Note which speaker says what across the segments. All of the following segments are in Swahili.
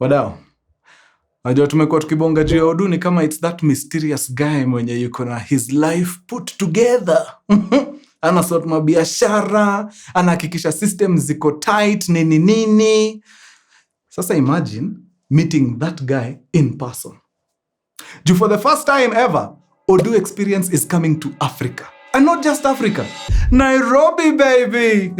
Speaker 1: Wadau, najua tumekuwa tukibonga juu ya Odoo ni kama it's that mysterious guy mwenye yuko na his life put together. Anasort mabiashara, anahakikisha systems ziko tight, nini. Sasa imagine meeting that guy in person. For the first time ever, Odoo Experience is coming to Africa. And not just Africa. Nairobi, baby!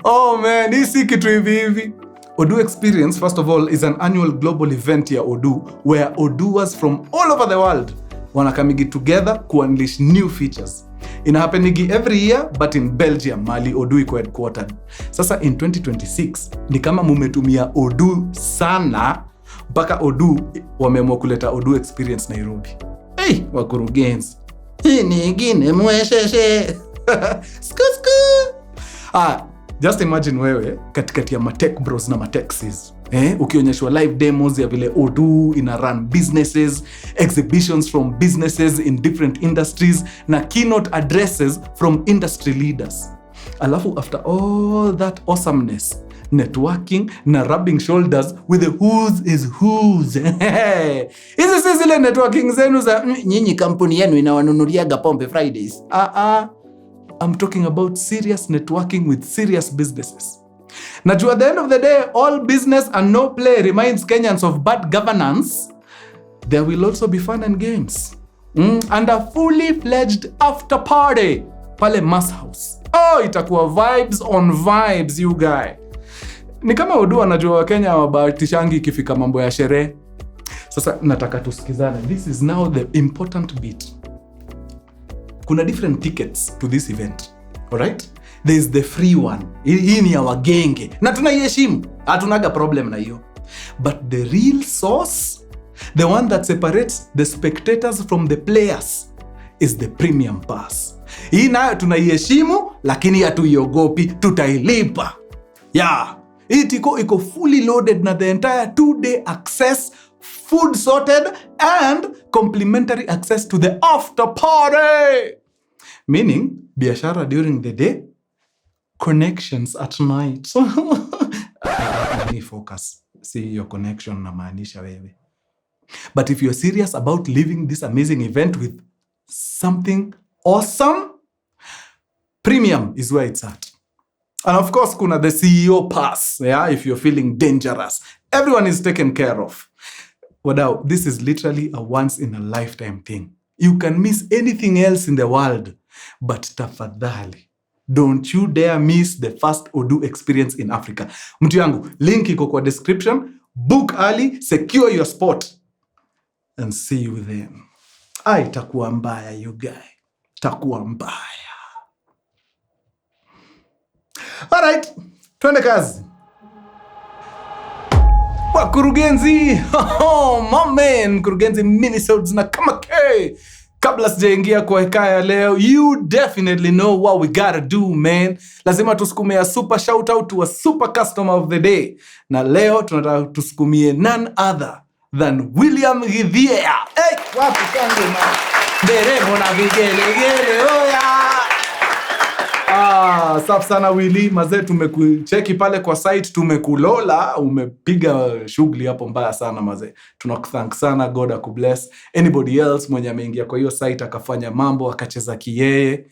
Speaker 1: Oh man, hii si kitu hivi. Odoo Experience, first of all, is an annual global event ya Odoo, where Odooers from all over the world wanakamigi together to unleash new features. Inahapenigi every year, but in Belgium, Mali, Odoo iko headquartered. Sasa in 2026, ni kama mumetumia Odoo sana, mpaka Odoo wameamua kuleta Odoo Experience Nairobi. Hey, wakurugenzi. Hii ni ingine mwesheshe. Skusku. Just imagine wewe katikati ya matech bros na matexes. Ukionyeshwa live demos ya vile Odoo ina run businesses, exhibitions from businesses in different industries, na keynote addresses from industry leaders. Alafu after all that awesomeness, networking na rubbing shoulders with the who's is who's. Hizi si zile networking zenu za nyinyi kampuni yenu inawanunuliaga pombe Fridays. I'm talking about serious networking with serious businesses. Najua at the end of the day, all business and no play reminds Kenyans of bad governance. There will also be fun and games. And a fully fledged after party pale Mass House. Itakuwa vibes on vibes, you guy. Ni kama Odoo anajua Wakenya wabahatishangi ikifika mambo ya sherehe. Sasa nataka tusikizane. This is now the important bit. Kuna different tickets to this event. Alright? There is the free one. Hii ni ya wagenge. Na tunaiheshimu. Hatunaga problem na hiyo. But the real sauce, the one that separates the spectators from the players, is the premium pass. Hii nayo tunaiheshimu, lakini hatuiogopi, tutailipa. Yeah. Iko fully loaded na the entire 2-day access, food sorted, and complimentary access to the after party. Meaning, biashara during the day, connections at night. Focus. See your connection na maanisha wewe. But if you're serious about living this amazing event with something awesome, premium is where it's at. And of course, kuna the CEO pass, yeah, if you're feeling dangerous. Everyone is taken care of. Wadau, this is literally a once in a lifetime thing. You can miss anything else in the world, but tafadhali, don't you dare miss the first Odoo Experience in Africa. Mtu yangu, link iko kwa description. Book early, secure your spot, and see you then. Itakuwa mbaya, you guy. Itakuwa mbaya. Alright, twende kazi. Mkurugenzi, my man, Mkurugenzi Minisodes na kama K. Kabla sijaingia kwa hekaya leo, you definitely know what we gotta do, man. Lazima tusukumie a super shout out to a super customer of the day. Na leo tunataka tusukumie none other than William Githiea. Hey, wapi kangu man. Deremo na vigele, oya. Safi sana Willy, mazee tumekucheki pale kwa site, tumekulola, umepiga shughuli hapo mbaya sana mazee. Tunakuthank sana, God akubless. Anybody else mwenye ameingia kwa hiyo site akafanya mambo, akacheza kiyeye,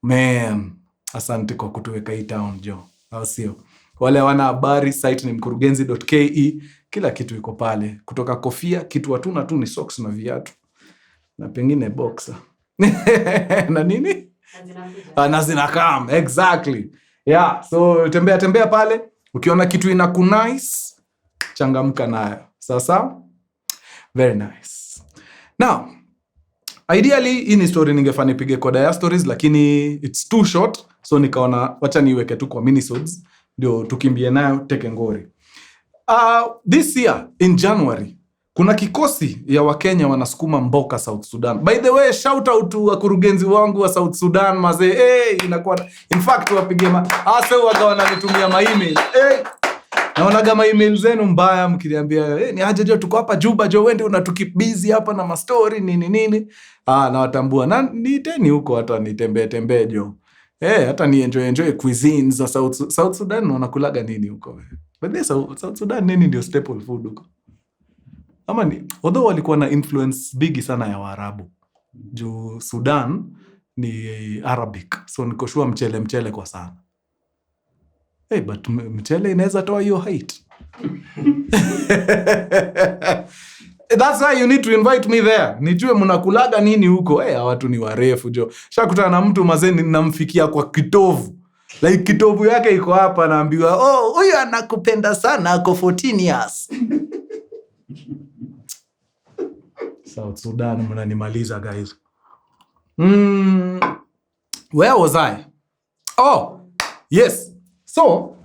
Speaker 1: man, asante kwa kutuweka hii town jo. Au sio? Wale wana habari, site ni mkurugenzi.ke, kila kitu iko pale. Kutoka kofia, kitu hatuna tu ni socks na viatu. Na pengine boxer. Na nini? Na zinakam, exactly. Yeah, so tembea pale, ukiona kitu ina nice, changamka nayo. Sasa, very nice. Now, ideally hii ni story ningefanya nipige kwa Dia Stories, lakini it's too short, so nikaona wacha niweke tu kwa Minisodes ndio tukimbie nayo teke ngori. This year in January kuna kikosi ya Wakenya wanasukuma mboka South Sudan. By the way, shout out to wakurugenzi wangu wa South Sudan mazee. Inakuwa in fact wapige waga wananitumia email. Naonaga email zenu mbaya mkiniambia ni aje jo tuko hapa Juba jo, wende unatukeep busy hapa na story nini. Na watambua na niteni huko hata nitembee jo. Hata ni enjoy cuisines za South Sudan wanakulaga nini huko. But this South Sudan nini ndio staple food huko? Ama ni, although walikuwa na influence bigi sana ya Waarabu. Juu Sudan ni Arabic. So niko sure mchele kwa sana. Hey, but mchele inaweza toa hiyo height. That's why you need to invite me there. Nijue mnakulaga nini huko. Hey, watu ni warefu jo. Shakutana na mtu mazeni namfikia kwa kitovu. Like kitovu yake iko hapa naambiwa, "Oh, huyu anakupenda sana, ako 14 years." South Sudan mnanimaliza guys. Where was I? Oh, yes. So,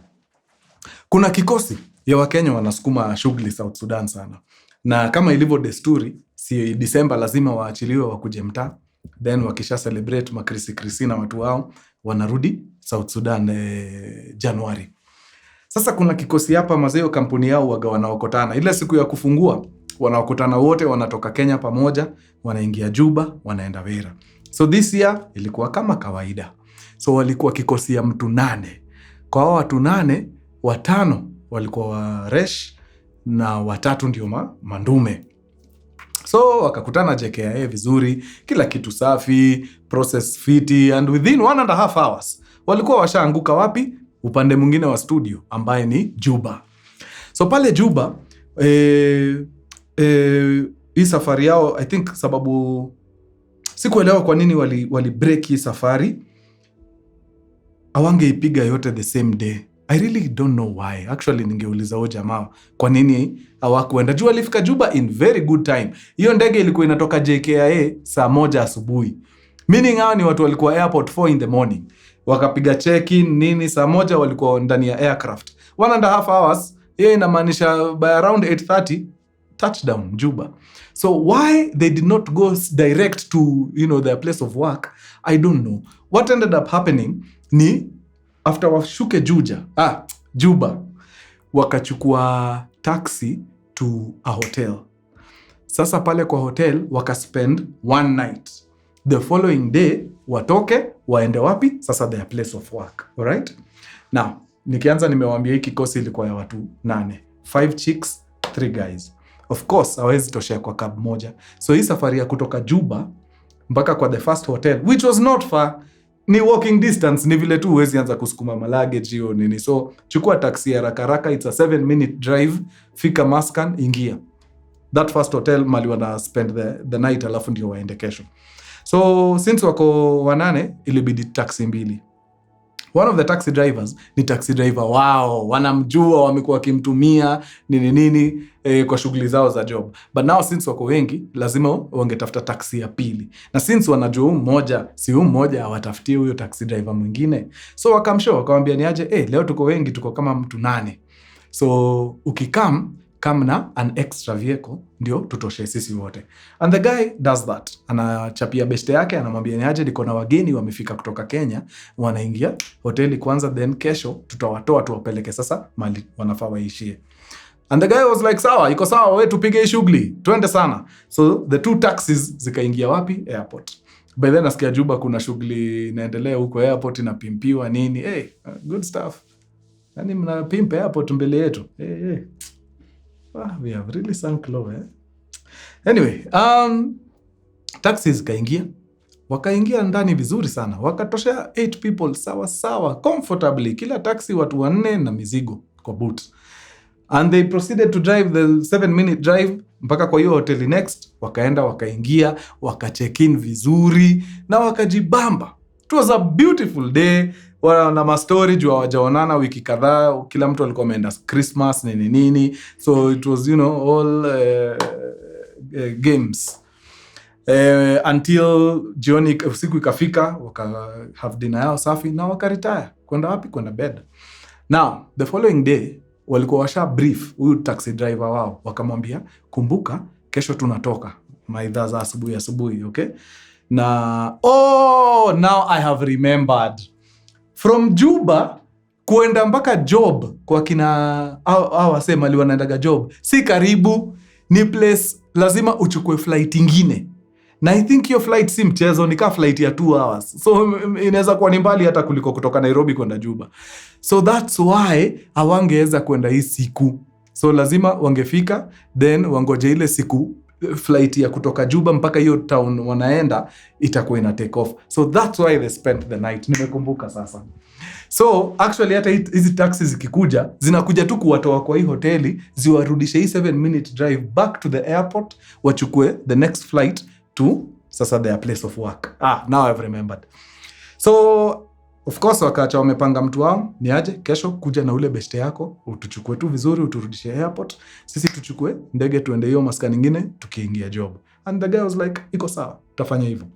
Speaker 1: kuna kikosi ya Wakenya wanasukuma shughuli South Sudan sana. Na kama ilivyo desturi, si December lazima waachiliwe wakuje mtaa. Then wakisha celebrate makrisi na watu wao, wanarudi South Sudan Januari. Sasa kuna kikosi hapa mazeo kampuni yao waga wanaokotana. Ile siku ya kufungua, wanaokotana wote, wanatoka Kenya pamoja, wanaingia Juba, wanaenda Vera. So this year ilikuwa kama kawaida. So walikuwa kikosi ya mtu 8. Kwa hao watu 8, 5 walikuwa waresh na 3 ndio mandume. So wakakutana JKIA vizuri, kila kitu safi, process fiti, and within 1.5 hours walikuwa washaanguka wapi? Upande mwingine wa studio ambaye ni Juba. So pale Juba hii safari yao, I think sababu sikuelewa kwa nini wali break hii safari, hawangeipiga yote the same day. I really don't know why. Actually ningeuliza huyo jamaa kwa nini hawakuenda. Jua alifika Juba in very good time. Hiyo ndege ilikuwa inatoka JKIA saa 1 asubuhi. Meaning hao ni watu walikuwa airport 4 in the morning. Wakapiga check-in nini saa 1 walikuwa ndani ya aircraft. 1.5 hours, hiyo inamaanisha by around 8:30 touchdown Juba. So why they did not go direct to, their place of work, I don't know. What ended up happening ni after washuke Juba, wakachukua taxi to a hotel. Sasa pale kwa hotel wakaspend 1 night. The following day watoke waende wapi? Sasa their place of work. Alright? Now, nikianza nimewaambia hii kikosi ilikuwa ya watu 8. 5 chicks, 3 guys. Of course, hawezi toshea kwa cab moja. So hii safari ya kutoka Juba mpaka kwa the first hotel, which was not far, ni walking distance, ni vile tu huwezi anza kusukuma luggage hiyo nini. So chukua taxi ya haraka, it's a 7-minute drive, fika Maskan, ingia that first hotel mali wana spend the night, alafu ndio waende kesho. So since wako 8, ilibidi taxi 2. One of the taxi drivers ni taxi driver wao, wanamjua, wamekuwa kimtumia nini kwa shughuli zao za job. But now since wako wengi, lazima wangetafuta taxi ya 2. Na since wanajua mmoja hawatafutie huyo taxi driver mwingine. So wakamshow, wakamwambia ni aje, leo tuko wengi, tuko kama mtu 8. So ukikam na an extra vehicle ndio tutoshe sisi wote. And the guy does that. Anachapia beste yake, anamwambia ni aje, niko na wageni wamefika kutoka Kenya, wanaingia hoteli kwanza, then kesho tutawatoa tuwapeleke sasa mali wanafaa waishie. And the guy was like, sawa, iko sawa, wewe tupige shughuli, twende sana. So the 2 taxis zikaingia wapi? Airport. By then nasikia Juba kuna shughuli inaendelea huko airport, inapimpiwa nini. Good stuff. Yani mnapimp airport mbele yetu. We have really sunk low, Anyway, taxis wakaingia ndani vizuri sana. Wakatoshea 8 people sawa comfortably. Kila taxi watu 4 na mizigo kwa boot. And they proceeded to drive the 7-minute drive mpaka kwa hiyo hoteli next. Wakaingia, wakacheck in vizuri na wakajibamba. It was a beautiful day. Wana mastori juu hawajaonana wiki kadhaa, kila mtu alikuwa ameenda Christmas nini. So it was all games until jioni siku ikafika, waka have dinner yao safi na wakaretire. Kwenda wapi? Kwenda bed. Now the following day walikuwa washa brief huyu taxi driver wao, wakamwambia kumbuka kesho tunatoka maidha za asubuhi, okay? Na now I have remembered. From Juba kuenda mpaka Job kwa kina wase mali wanaendaga Job, si karibu, ni place lazima uchukue flight ingine. Na I think your flight si mchezo, ni ka flight ya 2 hours. So inaweza kuwa ni mbali hata kuliko kutoka Nairobi kwenda Juba. So that's why hawangeweza kwenda hii siku. So lazima wangefika, then wangoje ile siku flight ya kutoka Juba mpaka hiyo town wanaenda itakuwa ina take off. So that's why they spent the night. Nimekumbuka sasa. So actually hata hizi taxis zikikuja, zinakuja tu kuwatoa kwa hii hoteli, ziwarudishe hii 7-minute drive back to the airport, wachukue the next flight to sasa their place of work. Now I've remembered. So of course wakaacha wamepanga mtu wao, ni aje kesho kuja na ule beste yako, utuchukue tu vizuri, uturudishe airport, sisi tuchukue ndege tuende hiyo maskani nyingine tukiingia job. And the guy was like, iko sawa, tutafanya hivyo.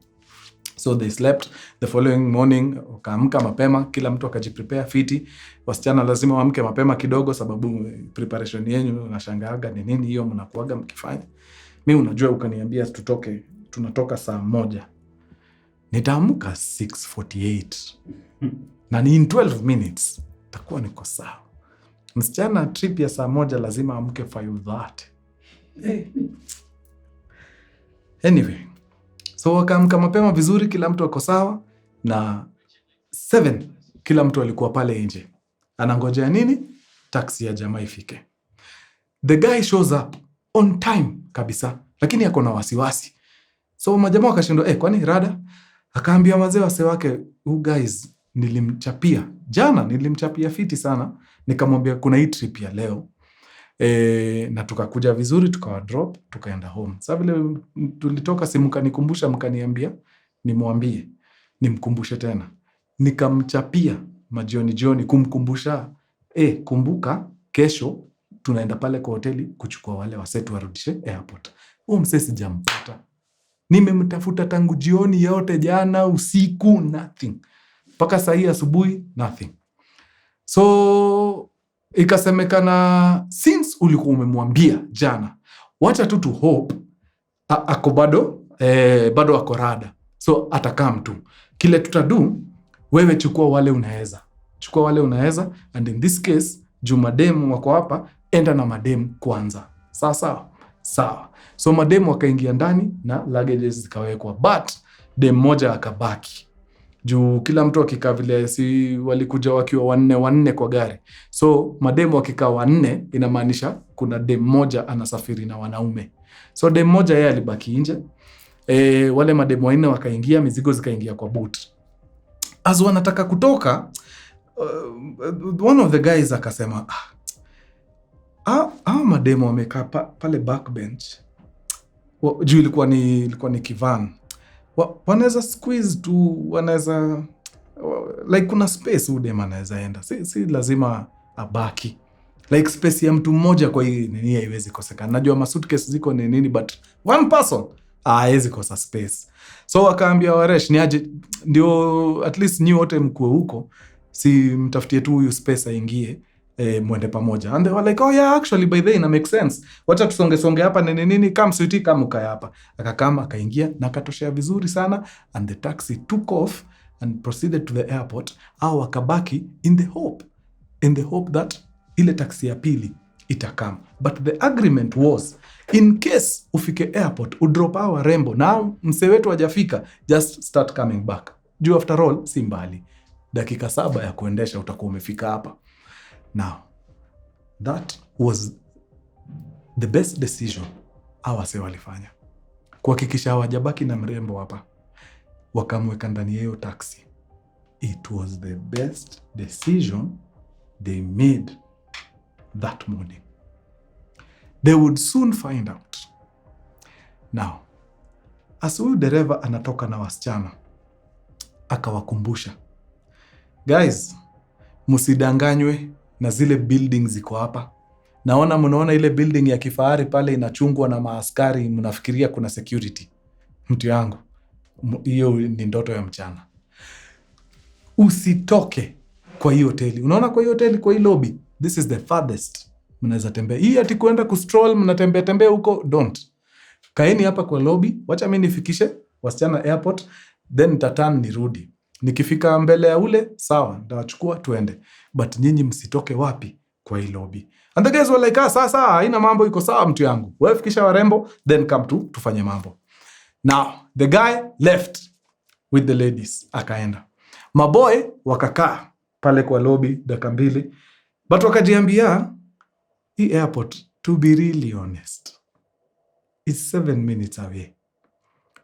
Speaker 1: So they slept. The following morning wakaamka mapema, kila mtu akajiprepare fiti. Wasichana lazima waamke mapema kidogo sababu preparation yenu unashangaaga ni nini hiyo mnakuaga mkifanya. Mimi unajua ukaniambia tunatoka saa 1. Nitaamka 6:48. Na ni in 12 minutes. Takuwa niko sawa. Msichana trip ya saa 1 lazima amke 5:30. Anyway. So wakaamka mapema vizuri, kila mtu ako sawa, na 7 kila mtu alikuwa pale nje. Anangojea nini? Taxi ya jamaa ifike. The guy shows up on time kabisa, lakini yako na wasiwasi. So majamaa wakashindwa, kwani rada? Akaambia wazee wake, guys, nilimchapia fiti sana. Nikamwambia kuna hii trip ya leo. Na tukakuja vizuri, tukawa drop, tukaenda home. Sasa vile tulitoka, mkanikumbusha, mkaniambia nimkumbushe tena. Nikamchapia jioni kumkumbusha, kumbuka kesho tunaenda pale kwa hoteli kuchukua wale wasetu warudishe airport. Msee sijampata. Nimemtafuta tangu jioni yote, jana usiku, nothing. Mpaka saa hii asubuhi, nothing. So ikasemekana since ulikuwa umemwambia jana, wacha tu to hope ako bado ako rada. So atakaa mtu. Kile tutadu, wewe chukua wale unaweza, and in this case mademu wako hapa, enda na mademu kwanza. Sawa. So mademu wakaingia ndani na luggages zikawekwa, but dem moja akabaki. Juu kila mtu akikaa vile, si walikuja wakiwa 4 kwa gari. So mademu wakikaa 4 inamaanisha kuna dem moja anasafiri na wanaume. So dem moja yeye alibaki nje. Wale mademu 4 wakaingia, mizigo zikaingia kwa boot. As wanataka kutoka, one of the guys akasema, mademu wamekaa pale backbench. Juu ilikuwa ni kivan. Wanaweza squeeze tu, wanaweza like kuna space udem anaweza enda. Si lazima abaki. Like space ya mtu mmoja kwa hii nini haiwezi kosekana. Najua masuitcase ziko ni nini, but one person haiwezi kosa space. So wakaambia Waresh, ni aje ndio at least nyi wote mkue huko, si mtafutie tu huyu space aingie, mwende pamoja. And they were like, yeah, actually by the way, na make sense. Wacha tusonge hapa nini, kama sweetie, kama ukaya hapa. Akakama, akaingia na akatoshea vizuri sana, and the taxi took off and proceeded to the airport. Au wakabaki in the hope that ile taxi ya pili itakam. But the agreement was, in case ufike airport, udrop our rembo, now mse wetu hajafika, just start coming back. Juu after all, si mbali. Dakika 7 ya kuendesha utakuwa umefika hapa. Now, that was the best decision awase walifanya. Kuhakikisha hawajabaki na mrembo hapa, wakamweka ndani ya hiyo taxi. It was the best decision they made that morning. They would soon find out. Now, as huyu dereva anatoka na wasichana, akawakumbusha, guys, musidanganywe na zile buildings ziko hapa. Mnaona ile building ya kifahari pale inachungwa na maaskari, mnafikiria kuna security. Mtu yangu, hiyo ni ndoto ya mchana. Usitoke kwa hiyo hoteli. Unaona kwa hiyo hoteli, kwa hiyo lobby, this is the farthest. Mnaweza tembea. Hii ati kuenda kustroll, mnatembea huko, don't. Kaeni hapa kwa lobby, wacha mimi nifikishe wasichana airport, then nitaturn nirudi. Nikifika mbele ya ule, sawa, nitawachukua tuende. But nyinyi msitoke wapi? Kwa hii lobby. And the guys were like, sasa, haina mambo, iko sawa mtu yangu. Wewe fikisha warembo, then come tufanye mambo. Now, the guy left with the ladies, akaenda. Maboy wakakaa pale kwa lobby dakika 2, but wakajiambia, hii airport, to be really honest, it's 7 minutes away.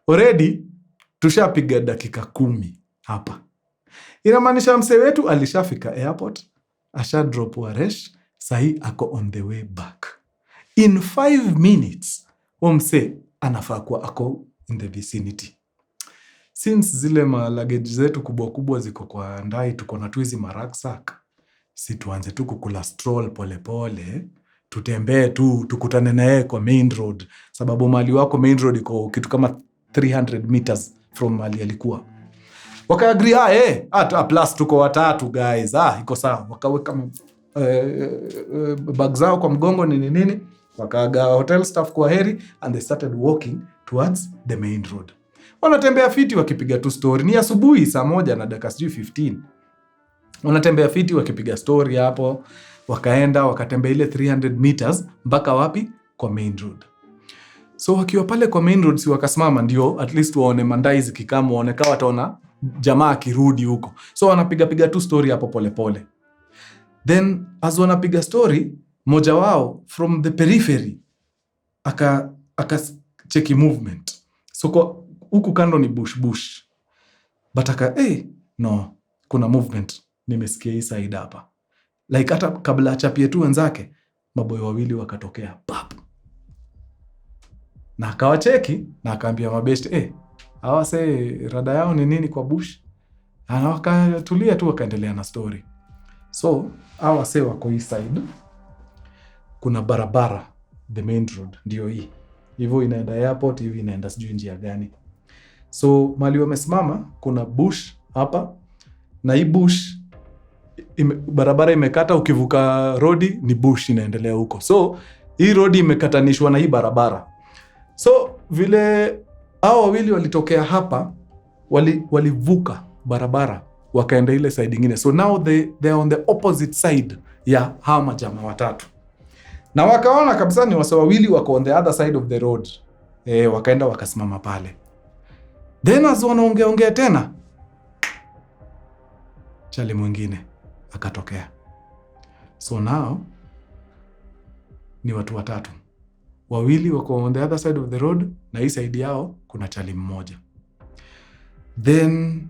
Speaker 1: Already, tushapiga dakika 10 hapa. Inamaanisha msee wetu alishafika airport, asha drop Waresh, sahi ako on the way back. In 5 minutes, msee anafaa kuwa ako in the vicinity. Since zile luggage zetu kubwa kubwa ziko kwa ndai, tuko na hizi rucksack, si tuanze tu kukula stroll pole pole, tutembee tu, tukutane naye kwa main road, sababu mali wako main road iko kitu kama 300 meters from mali alikuwa. Waka-agree, plus tuko watatu guys, iko sawa. Wakaweka bag zao kwa mgongo nini, wakaaga hotel staff kwa heri, and they started walking towards the main road. Wanatembea fiti wakipiga tu story. Ni asubuhi saa 1:15. Wanatembea fiti wakipiga story hapo. Wakaenda wakatembea ile 300 meters mpaka wapi? Kwa main road. So wakiwa pale kwa main road, si wakasimama ndio at least waone mandai zikikama, waone kama wataona jamaa akirudi huko. So wanapiga tu story hapo pole pole. Then as wanapiga story, moja wao from the periphery aka cheki movement. So huku kando ni bush. But no, kuna movement. Nimesikia hii side hapa. Like hata kabla achapie tu wenzake, maboy wawili wakatokea. Pap. Na akawacheki na akaambia mabest, hawa say rada yao ni nini kwa bush? Na wakatulia tu wakaendelea na story. So, hawa say wako hii side. Kuna barabara, the main road, ndio hii. Hivyo inaenda airport, hivi inaenda sijui njia gani. So, mali wamesimama, kuna bush hapa. Na hii bush, barabara imekata, ukivuka rodi ni bush inaendelea huko. So, hii rodi imekatanishwa na hii barabara. So, vile hao wawili walitokea hapa, walivuka barabara, wakaenda ile side ingine. So, now they are on the opposite side ya hawa majamaa watatu. Na wakaona kabisa ni wase wawili wako on the other side of the road. Wakaenda wakasimama pale. Then as wanaongea tena, chali mwingine akatokea. So now ni watu watatu. Wawili wako on the other side of the road, na hii side yao kuna chali mmoja. Then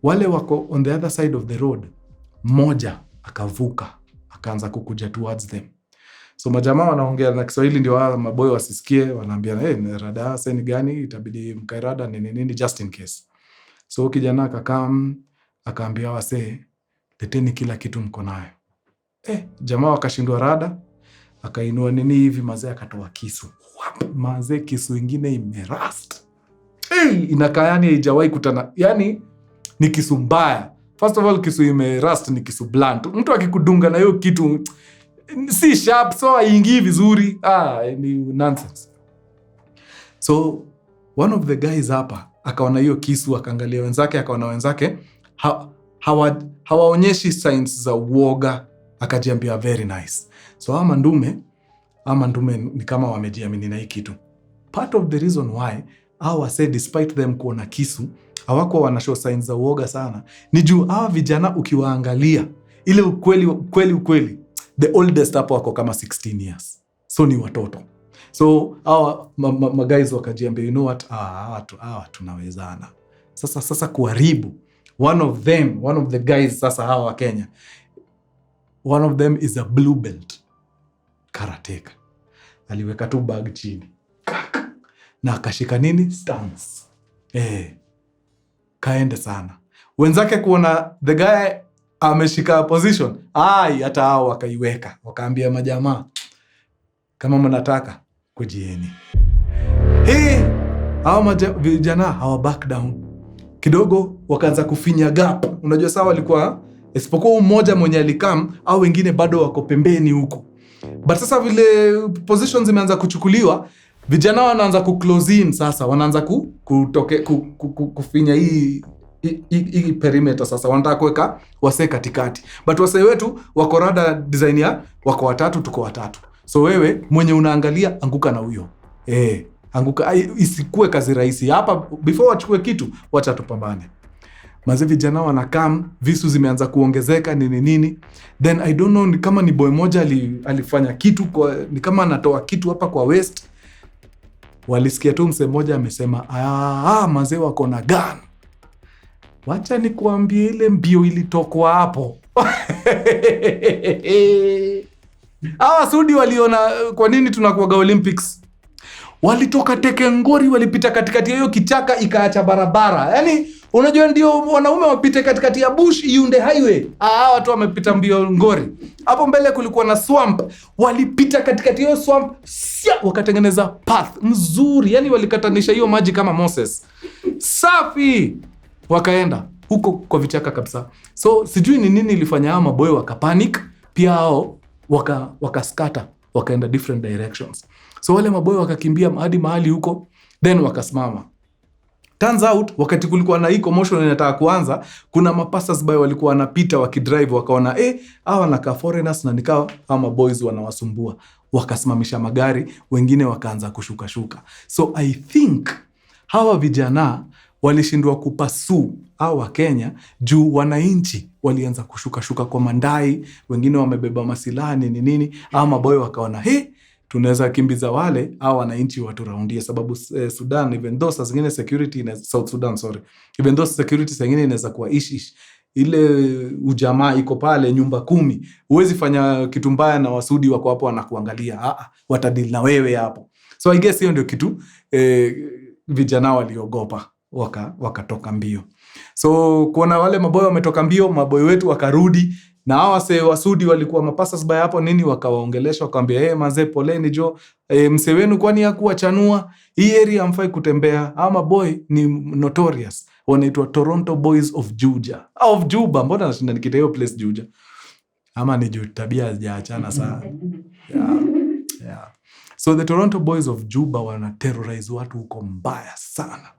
Speaker 1: wale wako on the other side of the road, mmoja akavuka, akaanza kukuja towards them. So majamaa wanaongea na Kiswahili ndio maboy wasisikie, wanaambia rada seni gani, itabidi mkairada nini just in case. So kijana akakam, akaambia wase, leteni kila kitu mko nayo. Jamaa wakashindwa rada, akainua nini hivi, mazee akatoa kisu. Mazee kisu ingine imerust. Inakaa yani haijawahi kutana. Yani ni kisu mbaya. First of all, kisu imerust ni kisu blunt. Mtu akikudunga na hiyo kitu si sharp, so haingii vizuri. Ni nonsense. So one of the guys hapa akaona hiyo kisu, akaangalia wenzake, akaona wenzake hawaonyeshi signs za uoga, akajiambia very nice. So ama ndume ni kama wamejiamini na hii kitu. Part of the reason why hawa say despite them kuona kisu hawako wanashow signs za uoga sana, ni juu hawa vijana ukiwaangalia ile ukweli the oldest hapo wako kama 16 years. So ni watoto. So hawa guys wakajiambia, you know what, hawa tunawezana. Sasa kuharibu one of the guys sasa hawa wa Kenya, one of them is a blue belt karateka. Aliweka tu bag chini na akashika nini stance. Kaende sana. Wenzake kuona the guy ameshika position, hata hao wakaiweka, wakaambia majamaa, kama mnataka kujieni. Hao vijana hawa back down kidogo, wakaanza kufinya gap. Unajua sawa walikuwa isipokuwa mmoja mwenye alikam, au wengine bado wako pembeni huko. But sasa vile positions zimeanza kuchukuliwa, vijana wanaanza kuclose in sasa, wanaanza kufinya hii perimeter sasa, wanataka kuweka wase katikati. But wase wetu wako rada design ya wako watatu, tuko watatu. So wewe mwenye unaangalia anguka na huyo. anguka, isikue kazi rahisi. Hapa before wachukue kitu, wacha tupambane. Maze vijana wanakam, visu zimeanza kuongezeka nini. Then I don't know, ni kama ni boy moja alifanya kitu ni kama anatoa kitu hapa kwa West. Walisikia tu mse moja amesema, maze wako na gun. Wacha nikuambie ile mbio ilitokwa hapo. Sudi waliona kwa nini tunakuwaga Olympics. Walitoka Tekengori, walipita katikati ya hiyo kichaka ikaacha barabara. Yaani unajua ndio wanaume wapite katikati ya bush Iunde highway. Watu wamepita mbio Ngori. Hapo mbele kulikuwa na swamp. Walipita katikati ya hiyo swamp, wakatengeneza path mzuri. Yaani walikatanisha hiyo maji kama Moses. Safi. Wakaenda huko kwa vichaka kabisa. So sijui ni nini ilifanya hao maboy wakapanic, pia hao wakaskata, wakaenda different directions. So wale maboy wakakimbia hadi mahali huko, then wakasimama. Turns out wakati kulikuwa na hii commotion inataka kuanza, kuna mapassers by walikuwa wanapita wakidrive, wakaona hawa wanakaa foreigners na nikao hao maboys wanawasumbua. Wakasimamisha magari, wengine wakaanza kushuka. So I think hawa vijana walishindwa kupasu wa Kenya juu wananchi walianza kushuka kwa mandai, wengine wamebeba masilaha nini. Maboy wakaona tunaweza kimbiza wale wananchi watu raundia, sababu Sudan, even though saa zingine security South Sudan, even though security saa zingine inaweza kuwa ish ile ujamaa iko pale nyumba 10, huwezi fanya kitu mbaya na Wasudi wako hapo wanakuangalia, watadili na wewe hapo. So I guess hiyo ndio kitu vijana waliogopa, wakatoka mbio. So kuona wale maboy wametoka mbio, maboy wetu wakarudi, na hawa Wasudi walikuwa mapassers by hapo nini, wakawaongelesha, wakaambia manze poleni jo, mse wenu kwani hakuwa chanua hii area, hamfai kutembea. Hawa maboy ni notorious, wanaitwa Toronto Boys of Juba. Mbona nashinda nikita hiyo place Juja? Ama ni juu tabia hazijaachana sana. Yeah. So the Toronto Boys of Juba wana terrorize watu huko mbaya sana.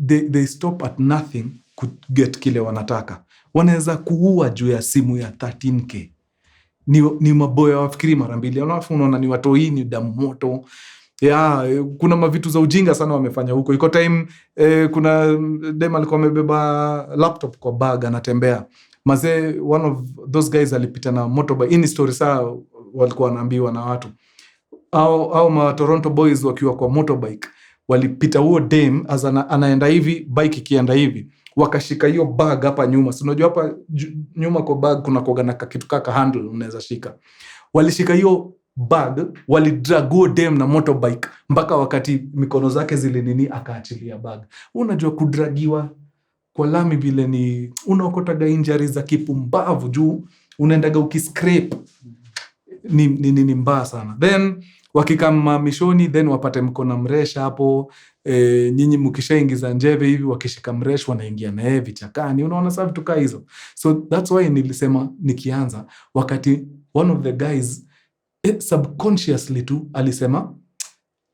Speaker 1: They stop at nothing to get kile wanataka. Wanaweza kuua juu ya simu ya 13K. Ni maboya wafikiri mara mbili. Unaona ni watu hii ni damu moto. Kuna mavitu za ujinga sana wamefanya huko. Iko time kuna dem alikuwa amebeba laptop kwa bag anatembea. Maze one of those guys alipita na motorbike. Ini story saa walikuwa wanaambiwa na watu. Au ma Toronto Boys wakiwa kwa motorbike. Walipita huo dem anaenda hivi, bike ikienda hivi. Wakashika hiyo bag hapa nyuma. So unajua hapa nyuma kwa bag kuna kuoga na kitu kaka handle unaweza shika. Walishika hiyo bag, walidrag huo dem na motorbike mpaka wakati mikono zake zile nini akaachilia bag. Unajua kudragiwa kwa lami vile ni unaokotaga injuries za kipumbavu juu unaendaga ukiscrape. Ni mbaya sana. Then wakikama mishoni, then wapate mkono mresha hapo. Nyinyi mkishaingiza njeve hivi, wakishika mresha wanaingia na yeye vichakani. Unaona sasa vitu kama hizo. So that's why nilisema nikianza, wakati one of the guys subconsciously tu alisema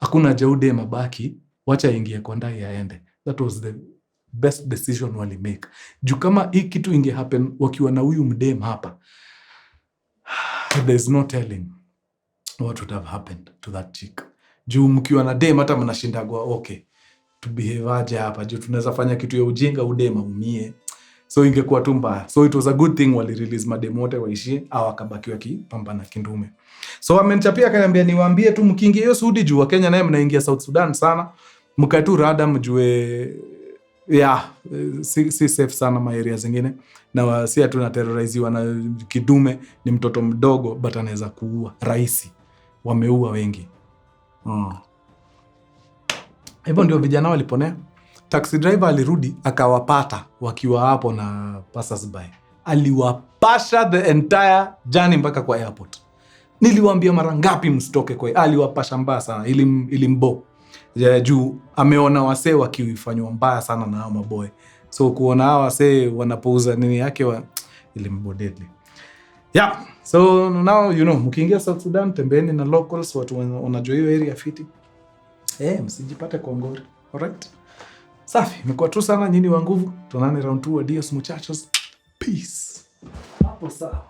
Speaker 1: hakuna jaude mabaki, wacha ingie kwa ndani aende. That was the best decision wali make. Juu kama hii kitu inge happen wakiwa na huyu mdem hapa, there's no telling what would have happened to that chick. Juu mkiwa na dem hata mnashindagwa to behave aje hapa, juu tunaweza fanya kitu ya ujinga udema umie. So ingekuwa tu mbaya. So it was a good thing wali release madem wote waishie au akabaki wakipambana kindume. So amenichapia akaniambia niwaambie tu mkiingia hiyo Sudi juu wa Kenya naye mnaingia South Sudan sana. Mkae tu rada mjue si safe sana ma area zingine, na si atu na terrorize na kidume ni mtoto mdogo but anaweza kuua rahisi. Wameua wengi. Hivyo ndio vijana waliponea. Taxi driver alirudi akawapata wakiwa hapo na passers by. Aliwapasha the entire journey mpaka kwa airport. Niliwaambia mara ngapi msitoke kwa, aliwapasha mbaya sana ilimbo. Juu ameona wasee wakifanywa mbaya sana na hao maboy. So kuona hao wasee wanapouza nini yake ilimbodedly. Yeah, so now mkiingia South Sudan tembeni na locals, watu wanajua hiyo area fiti. Msijipate kwa ngori. Alright? Safi, imekuwa tu sana nyinyi wa nguvu. Tuonane round 2. Adios muchachos. Peace. Hapo sawa.